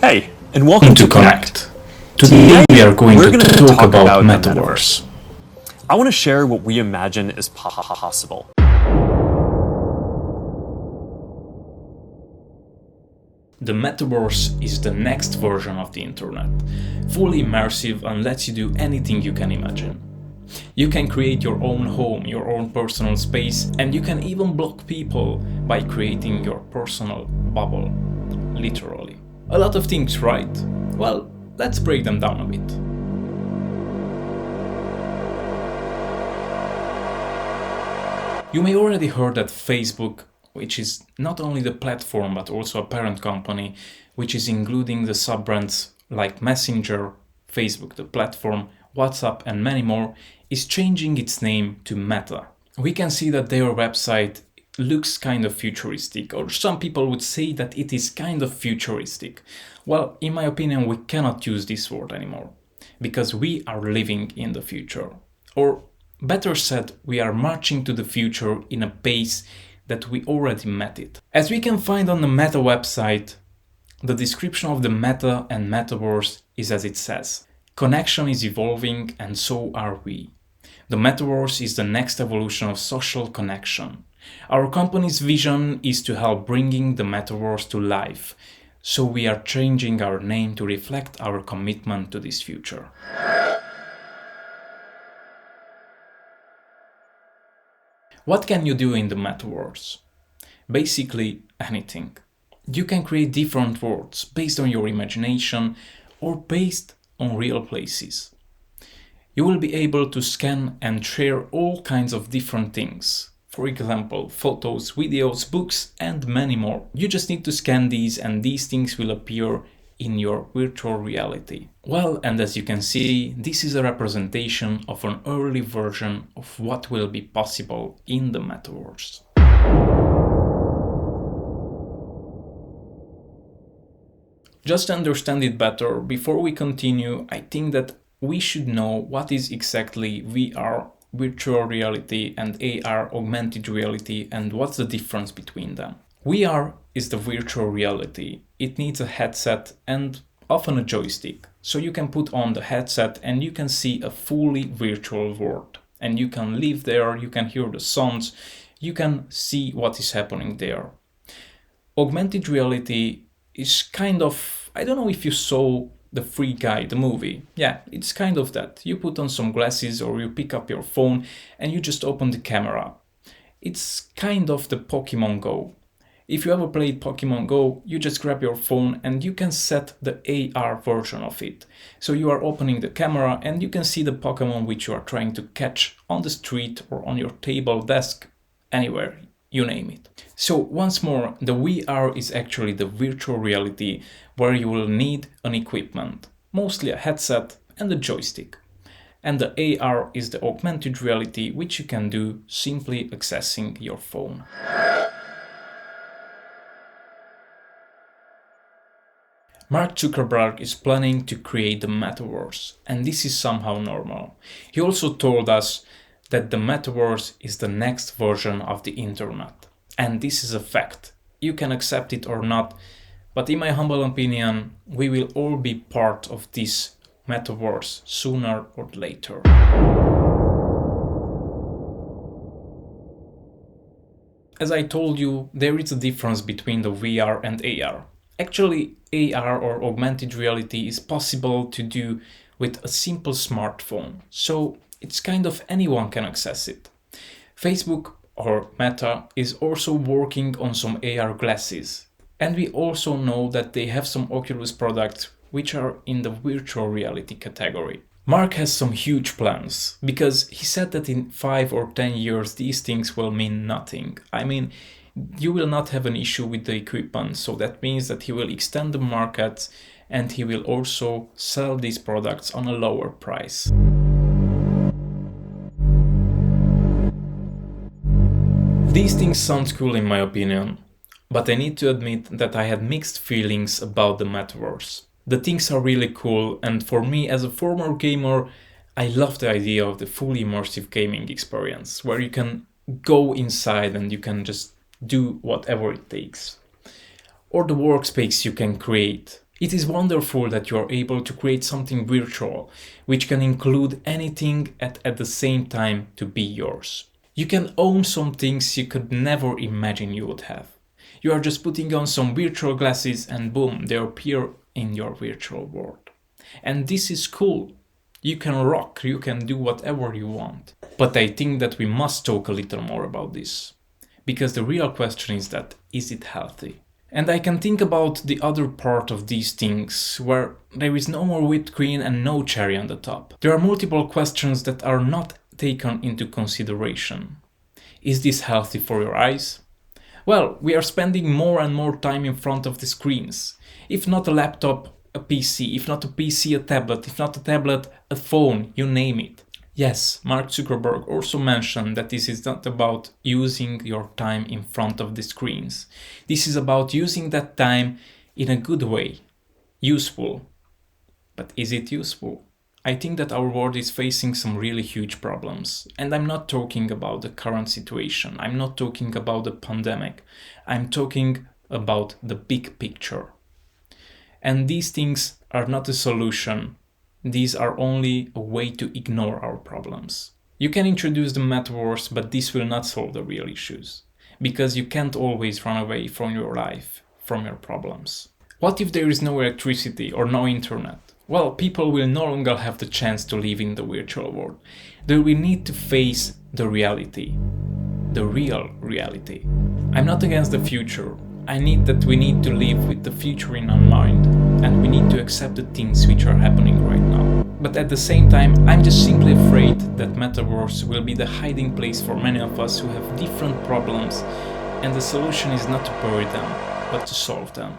Hey, and welcome to Connect. Today we are going to talk about the Metaverse. I want to share what we imagine is possible. The Metaverse is the next version of the internet, fully immersive and lets you do anything you can imagine. You can create your own home, your own personal space, and you can even block people by creating your personal bubble, literally. A lot of things, right? Well, let's break them down a bit. You may already heard that Facebook, which is not only the platform but also a parent company, which is including the sub-brands like Messenger, Facebook the platform, WhatsApp and many more, is changing its name to Meta. We can see that their website looks kind of futuristic, or some people would say that it is kind of futuristic. Well, in my opinion, we cannot use this word anymore, because we are living in the future. Or better said, we are marching to the future in a pace that we already met it. As we can find on the Meta website, the description of the Meta and Metaverse is as it says. Connection is evolving and so are we. The Metaverse is the next evolution of social connection. Our company's vision is to help bringing the Metaverse to life, so we are changing our name to reflect our commitment to this future. What can you do in the Metaverse? Basically anything. You can create different worlds based on your imagination or based on real places. You will be able to scan and share all kinds of different things. For example, photos, videos, books, and many more. You just need to scan these and these things will appear in your virtual reality. Well, and as you can see, this is a representation of an early version of what will be possible in the Metaverse. Just to understand it better, before we continue, I think that we should know what is exactly VR, virtual reality, and AR, augmented reality, and what's the difference between them. VR is the virtual reality. It needs a headset and often a joystick. So you can put on the headset and you can see a fully virtual world. And you can live there, you can hear the sounds, you can see what is happening there. Augmented reality is kind of, I don't know if you saw The Free Guy, the movie. Yeah, it's kind of that. You put on some glasses or you pick up your phone and you just open the camera. It's kind of the Pokemon Go. If you ever played Pokemon Go, you just grab your phone and you can set the AR version of it. So you are opening the camera and you can see the Pokemon which you are trying to catch on the street or on your table, desk, anywhere, you name it. So once more, the VR is actually the virtual reality where you will need an equipment, mostly a headset and a joystick. And the AR is the augmented reality which you can do simply accessing your phone. Mark Zuckerberg is planning to create the Metaverse, and this is somehow normal. He also told us that the Metaverse is the next version of the internet. And this is a fact. You can accept it or not, but in my humble opinion, we will all be part of this Metaverse sooner or later. As I told you, there is a difference between the VR and AR. Actually, AR or augmented reality is possible to do with a simple smartphone, so it's kind of anyone can access it. Facebook or Meta is also working on some AR glasses, and we also know that they have some Oculus products which are in the virtual reality category. Mark has some huge plans, because he said that in 5 or 10 years these things will mean nothing. I mean, you will not have an issue with the equipment, so that means that he will extend the market and he will also sell these products on a lower price. These things sound cool in my opinion, but I need to admit that I had mixed feelings about the Metaverse. The things are really cool, and for me as a former gamer, I love the idea of the fully immersive gaming experience, where you can go inside and you can just do whatever it takes. Or the workspace you can create, It is wonderful that you are able to create something virtual, which can include anything at the same time to be yours. You can own some things you could never imagine you would have. You are just putting on some virtual glasses and boom, they appear in your virtual world. And this is cool. You can rock, you can do whatever you want. But I think that we must talk a little more about this. Because the real question is that, is it healthy? And I can think about the other part of these things, where there is no more whipped cream and no cherry on the top. There are multiple questions that are not taken into consideration. Is this healthy for your eyes? Well, we are spending more and more time in front of the screens. If not a laptop, a PC, if not a PC, a tablet, if not a tablet, a phone, you name it. Yes, Mark Zuckerberg also mentioned that this is not about using your time in front of the screens. This is about using that time in a good way, useful. But is it useful? I think that our world is facing some really huge problems. And I'm not talking about the current situation. I'm not talking about the pandemic. I'm talking about the big picture. And these things are not a solution. These are only a way to ignore our problems. You can introduce the Metaverse, but this will not solve the real issues. Because you can't always run away from your life, from your problems. What if there is no electricity or no internet? Well, people will no longer have the chance to live in the virtual world. They will need to face the reality. The real reality. I'm not against the future. We need to live with the future in our mind, and we need to accept the things which are happening right now. But at the same time, I'm just simply afraid that Metaverse will be the hiding place for many of us who have different problems, and the solution is not to bury them, but to solve them.